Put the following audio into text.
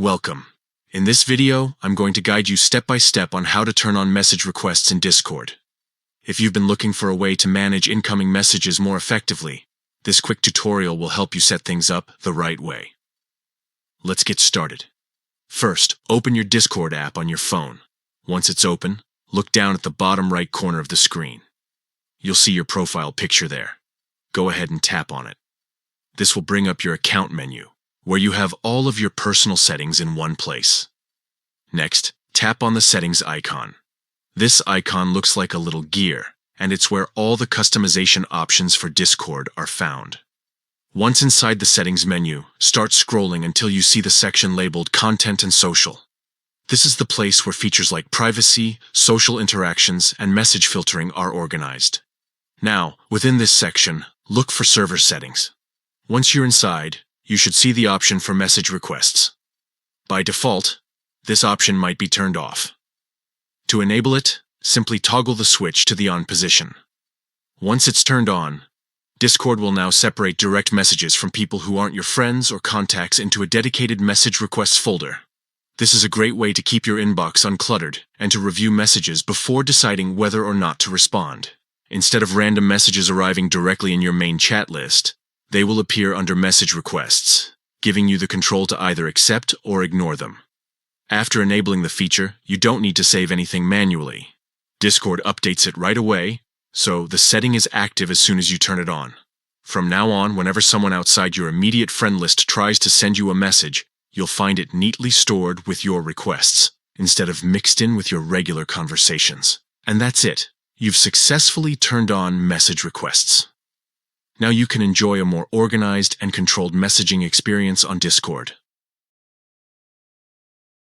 Welcome. In this video, I'm going to guide you step by step on how to turn on message requests in Discord. If you've been looking for a way to manage incoming messages more effectively, this quick tutorial will help you set things up the right way. Let's get started. First, open your Discord app on your phone. Once it's open, look down at the bottom right corner of the screen. You'll see your profile picture there. Go ahead and tap on it. This will bring up your account menu, where you have all of your personal settings in one place. Next, tap on the settings icon. This icon looks like a little gear, and it's where all the customization options for Discord are found. Once inside the settings menu, start scrolling until you see the section labeled Content and Social. This is the place where features like privacy, social interactions, and message filtering are organized. Now, within this section, look for server settings. Once you're inside, you should see the option for message requests. By default, this option might be turned off. To enable it, simply toggle the switch to the on position. Once it's turned on, Discord will now separate direct messages from people who aren't your friends or contacts into a dedicated message requests folder. This is a great way to keep your inbox uncluttered and to review messages before deciding whether or not to respond. Instead of random messages arriving directly in your main chat list, they will appear under message requests, giving you the control to either accept or ignore them. After enabling the feature, you don't need to save anything manually. Discord updates it right away, so the setting is active as soon as you turn it on. From now on, whenever someone outside your immediate friend list tries to send you a message, you'll find it neatly stored with your requests, instead of mixed in with your regular conversations. And that's it. You've successfully turned on message requests. Now you can enjoy a more organized and controlled messaging experience on Discord.